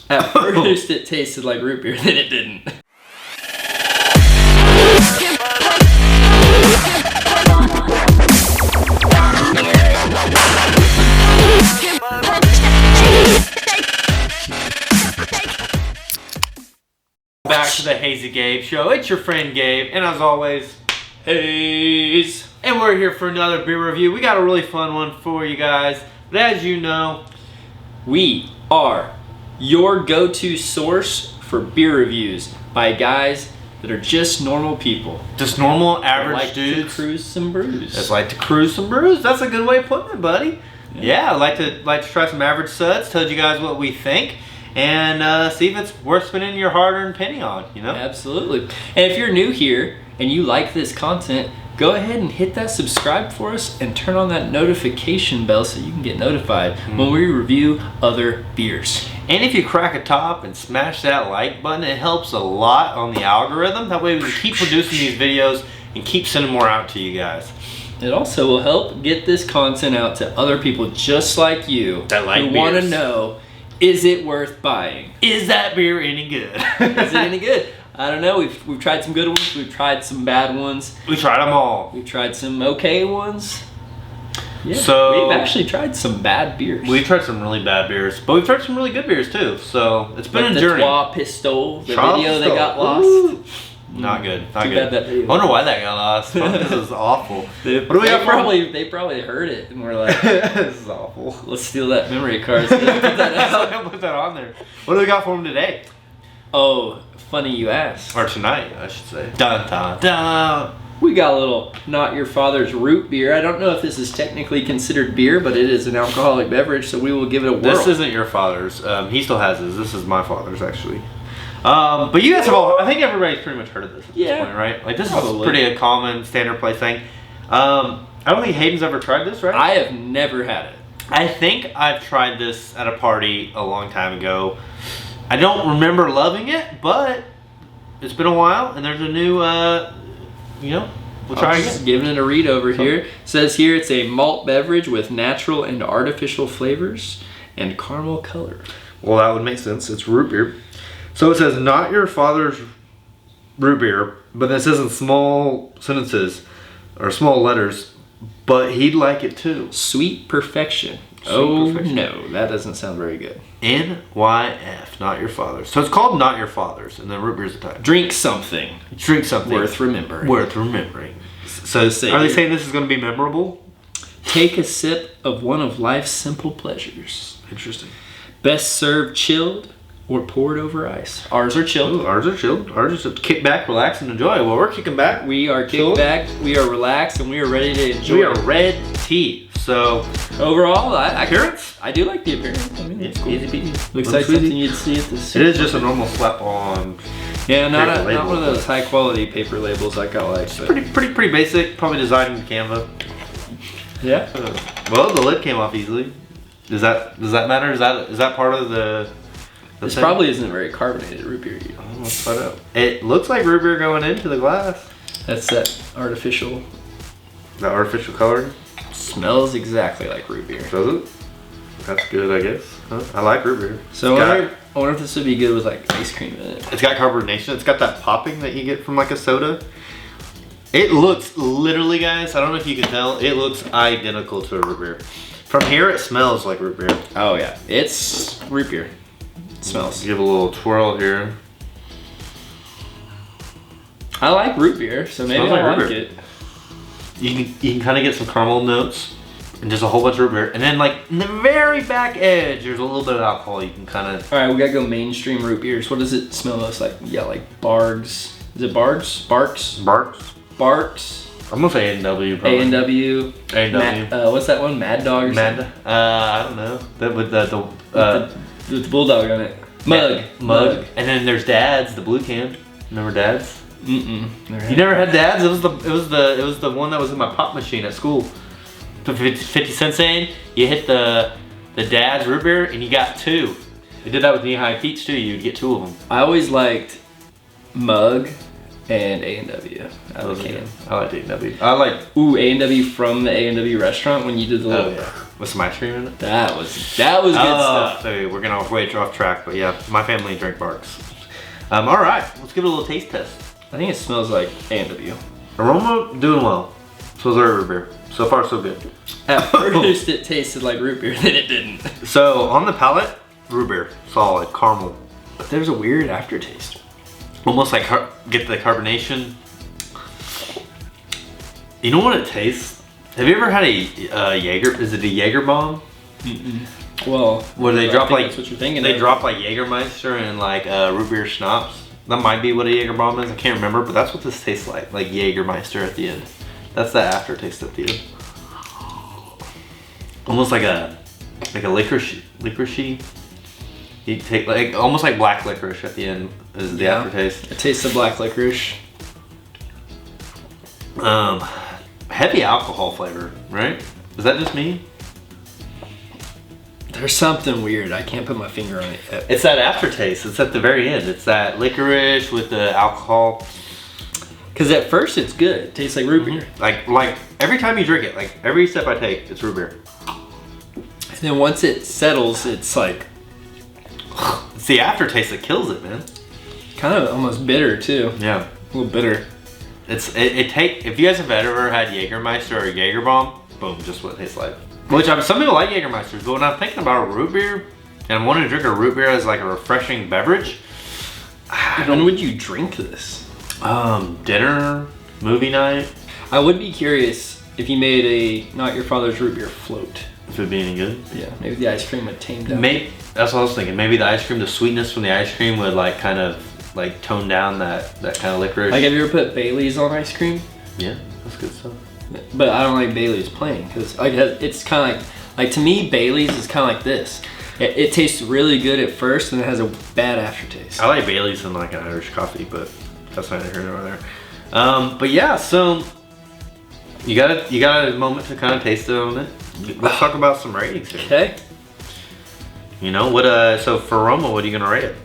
At first it tasted like root beer, then it didn't. Back to the Hayz Gabe show. It's your friend Gabe, and as always, Hayz. And we're here for another beer review. We got a really fun one for you guys. But as you know, we are your go-to source for beer reviews by guys that are just normal people. Just normal, average like dudes. To cruise some brews. Just like to cruise some brews. That's a good way of putting it, buddy. Yeah, I like to try some average suds. Told you guys what we think. And see if it's worth spending your hard-earned penny on, you know? Absolutely. And if you're new here and you like this content, go ahead and hit that subscribe for us and turn on that notification bell so you can get notified when we review other beers. And if you crack a top and smash that like button, it helps a lot on the algorithm. That way we can keep producing these videos and keep sending more out to you guys. It also will help get this content out to other people just like you that like who want to know, is it worth buying? Is that beer any good? Is it any good? I don't know. We've tried some good ones. We've tried some bad ones. We tried them all. We've tried some okay ones. Yeah. So we've actually tried some bad beers. We've tried some really bad beers, but we've tried some really good beers too. So it's been like a journey. The Pistol, the video that got lost. Ooh. Not good. Not Too good. bad that video. I wonder why that got lost. This is awful. What do we got? They probably heard it and we're like, this is awful. Let's steal that memory card. So put that on there. What do we got for them today? Oh, funny you asked. Or tonight, I should say. Dun dun dun. We got a little Not Your Father's root beer. I don't know if this is technically considered beer, but it is an alcoholic beverage, so we will give it a whirl. This isn't your father's. He still has his. This is my father's, actually. But you guys have all, I think everybody's pretty much heard of this at this point, right? Like, this is pretty a common standard place thing. I don't think Hayden's ever tried this, right? I have never had it. I think I've tried this at a party a long time ago. I don't remember loving it, but it's been a while, and there's a new, you know, we'll try again. Giving it a read over here. It says here it's a malt beverage with natural and artificial flavors and caramel color. Well, that would make sense. It's root beer. So it says, not your father's root beer, but it says in small sentences, or small letters, but he'd like it too. Sweet perfection. Perfection. No, that doesn't sound very good. NYF, not your father's. So it's called Not Your Father's, and then root beer's the title. Drink something. Drink something. Worth remembering. Worth remembering. So are they saying this is going to be memorable? Take a sip of one of life's simple pleasures. Interesting. Best served chilled or poured over ice. Ours are chilled. Ooh, ours are chilled. Ours are just kick back, relax, and enjoy. Well, we're kicking back. We are kicked back. We are relaxed, and we are ready to enjoy. We are red tea. So overall, appearance? I do like the appearance. I mean, it's cool. easy peasy. Looks like something you'd see at the store. It is just a normal slap on. Yeah, not one of those high quality paper labels like I like. It's pretty basic. Probably designed in Canva. Yeah. Well, the lid came off easily. Does that matter? Is that part of the this thing? Probably isn't very carbonated root beer. Let's find out. It looks like root beer going into the glass. That's that artificial. That artificial coloring. Smells exactly like root beer. Does it? That's good, I guess. Huh? I like root beer. So I wonder if this would be good with like ice cream in it. It's got carbonation. It's got that popping that you get from like a soda. It looks literally, guys, I don't know if you can tell, it looks identical to a root beer. From here, it smells like root beer. Oh yeah, it's root beer. It smells. Give a little twirl here. I like root beer, so maybe I like it. You can kind of get some caramel notes and just a whole bunch of root beer. And then like in the very back edge, there's a little bit of alcohol you can kind of... All right, we gotta go mainstream root beers. What does it smell most like? Yeah, like Bargs. Is it Bargs? Barks? Barks. Barks. I'm gonna say A&W probably. A&W. A&W. What's that one? Mad Dog or something? I don't know. That with the bulldog on it. Mug. Mug. And then there's Dad's, the blue can. Remember Dad's? Mm-mm. You never had Dad's? It was the one that was in my pop machine at school. Put 50 cents in, you hit the Dad's root beer, and you got two. They did that with knee-high peats too. You'd get two of them. I always liked Mug and A&W. I like A&W. I like A&W from the A&W restaurant when you did the little With some ice cream in it? That was good stuff. So we're gonna way off track, but yeah, my family drink Barks. All right, let's give it a little taste test. I think it smells like A&W. Aroma, doing well. Smells like root beer. So far, so good. At first, it tasted like root beer, then it didn't. So on the palate, root beer, solid, caramel. But there's a weird aftertaste. Almost like get the carbonation. You know what it tastes? Have you ever had a Jaeger? Is it a Jaeger bomb? Well, where they drop like that's what you're thinking. They drop like Jägermeister and like root beer schnapps. That might be what a Jaeger bomb is. I can't remember, but that's what this tastes like Jägermeister at the end. That's the aftertaste at the end. Almost like a licorice. You take like almost like black licorice at the end is the aftertaste. It tastes of black licorice. Heavy alcohol flavor, right? Is that just me? There's something weird. I can't put my finger on it yet. It's that aftertaste. It's at the very end. It's that licorice with the alcohol. Because at first it's good. It tastes like root beer. Like every time you drink it, like every sip I take, it's root beer. And then once it settles, it's like... It's the aftertaste that kills it, man. Kind of almost bitter too. Yeah. A little bitter. If you guys have ever had Jägermeister or Jaeger bomb, boom, just what it tastes like. Some people like Jägermeisters, but when I'm thinking about a root beer and I'm wanting to drink a root beer as like a refreshing beverage, when would you drink this? Dinner, movie night. I would be curious if you made a Not Your Father's root beer float. If it'd be any good. Yeah, maybe the ice cream would tame down. That's what I was thinking. Maybe the ice cream, the sweetness from the ice cream would like kind of like tone down that kind of licorice. Like, have you ever put Bailey's on ice cream? Yeah, that's good stuff. But I don't like Bailey's plain because it's kind of like to me Bailey's is kind of like this. It tastes really good at first and it has a bad aftertaste. I like Bailey's in like an Irish coffee, but that's neither here nor there. But yeah, so you got a moment to kind of taste it on it. Let's talk about some ratings here. Okay. You know what? So for aroma, what are you gonna rate it?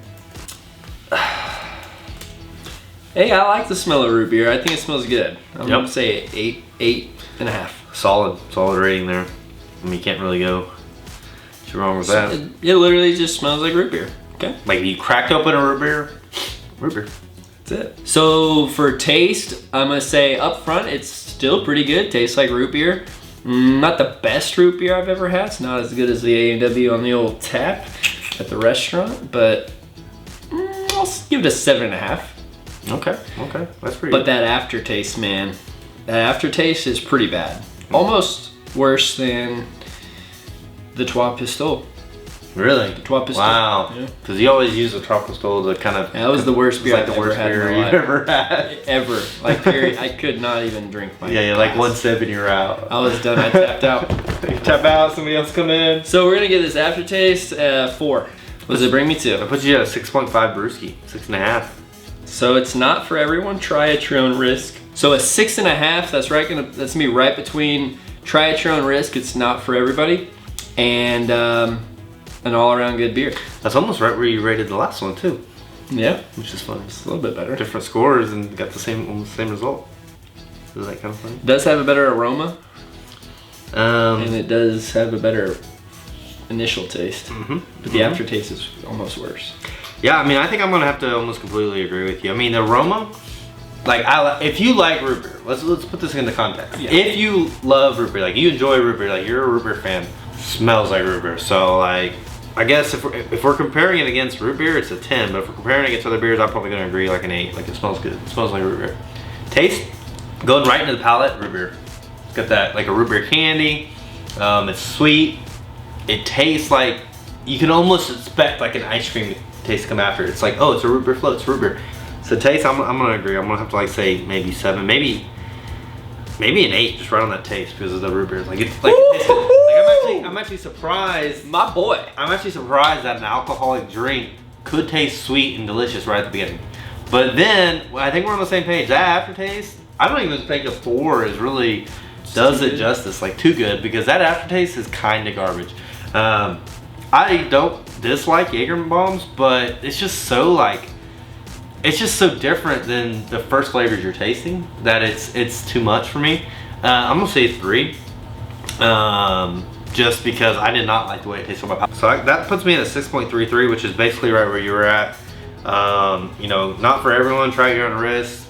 Hey, I like the smell of root beer. I think it smells good. I'm gonna say 8.5. Solid rating there. I mean, you can't really go too wrong with that. It literally just smells like root beer. Okay. Like you cracked open a root beer. That's it. So for taste, I'm gonna say up front, it's still pretty good. Tastes like root beer. Not the best root beer I've ever had. It's not as good as the A&W on the old tap at the restaurant, but I'll give it a 7.5. Okay, that's pretty good. But that aftertaste, man, that aftertaste is pretty bad. Almost worse than the Trois Pistoles. Really? The Trois Pistoles. Wow. Because you always use the Trois Pistoles to kind of... Yeah, that was the worst beer I've ever had. You've ever had. Ever. Like, period. I could not even drink my Yeah, like one sip and you're out. I was done. I tapped out. You tap out, somebody else come in. So we're going to give this aftertaste 4. What does it bring me to? I put you at a 6.5 brewski. 6.5. So it's not for everyone. Try at your own risk. So a 6.5. That's gonna be right between try at your own risk. It's not for everybody, and an all-around good beer. That's almost right where you rated the last one too. Yeah, which is fun. It's a little bit better. Different scores and got almost the same result. Is that kind of fun? It does have a better aroma, and it does have a better initial taste. But the aftertaste is almost worse. Yeah, I mean, I think I'm gonna have to almost completely agree with you. I mean, the aroma, like, if you like root beer, let's put this into context. Yeah. If you love root beer, like you enjoy root beer, like you're a root beer fan, smells like root beer. So like, I guess if we're comparing it against root beer, it's a 10. But if we're comparing it against other beers, I'm probably gonna agree like an 8. Like it smells good. It smells like root beer. Taste, going right into the palate, root beer. It's got that like a root beer candy. It's sweet. It tastes like you can almost expect like an ice cream taste to come after. It's like, oh, it's a root beer float. It's root beer. So taste, I'm gonna agree. I'm gonna have to like say maybe 7, maybe an 8, just right on that taste because of the root beer. Like it's like, I'm actually surprised. My boy. I'm actually surprised that an alcoholic drink could taste sweet and delicious right at the beginning. But then I think we're on the same page. That aftertaste, I don't even think a 4 is really does it justice. Like too good, because that aftertaste is kind of garbage. I don't dislike Jaeger bombs, but it's just so like, it's just so different than the first flavors you're tasting that it's too much for me. I'm gonna say 3. just because I did not like the way it tasted on my palate. So that puts me at a 6.33, which is basically right where you were at. You know, not for everyone, try your own risk.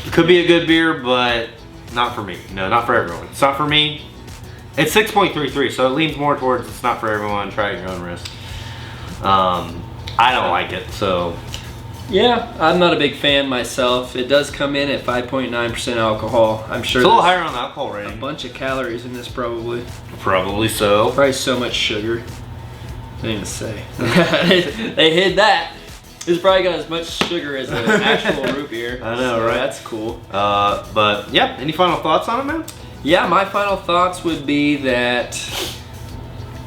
It could be a good beer, but not for me. No, not for everyone. It's not for me. It's 6.33, so it leans more towards it's not for everyone, try your own risk. I don't like it, so. Yeah, I'm not a big fan myself. It does come in at 5.9% alcohol. I'm sure it's a little higher on the alcohol rating. A bunch of calories in this probably. Probably so. Probably so much sugar. I didn't even say. They hid that. It's probably got as much sugar as an actual root beer. I know, so right? That's cool. But yeah, any final thoughts on it, man? Yeah, my final thoughts would be that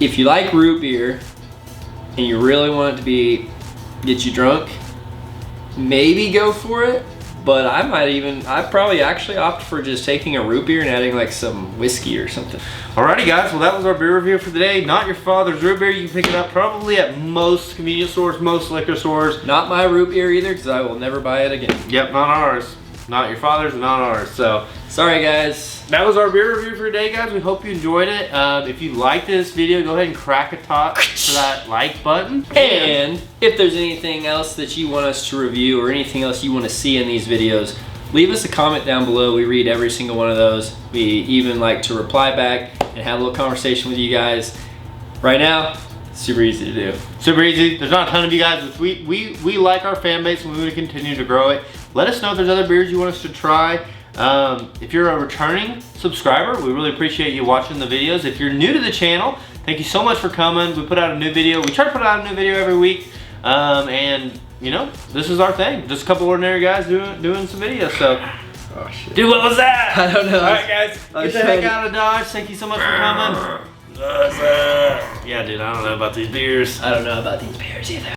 if you like root beer and you really want it to get you drunk, maybe go for it. But I'd probably actually opt for just taking a root beer and adding like some whiskey or something. Alrighty guys, well that was our beer review for today. Not your father's root beer. You can pick it up probably at most convenience stores, most liquor stores. Not my root beer either, because I will never buy it again. Yep, not ours. Not your father's and not ours. So sorry guys. That was our beer review for today, guys. We hope you enjoyed it. If you liked this video, go ahead and crack a top for that like button. And if there's anything else that you want us to review or anything else you want to see in these videos, leave us a comment down below. We read every single one of those. We even like to reply back and have a little conversation with you guys. Right now, super easy to do. Super easy. There's not a ton of you guys, but we like our fan base and we want to continue to grow it. Let us know if there's other beers you want us to try. If you're a returning subscriber, we really appreciate you watching the videos. If you're new to the channel, thank you so much for coming. We put out a new video. We try to put out a new video every week. And you know, this is our thing. Just a couple ordinary guys doing some videos. So, oh shit. Dude, what was that? I don't know. Alright guys, get the heck out of Dodge. Thank you so much for coming. Yeah, dude, I don't know about these beers. I don't know about these beers either.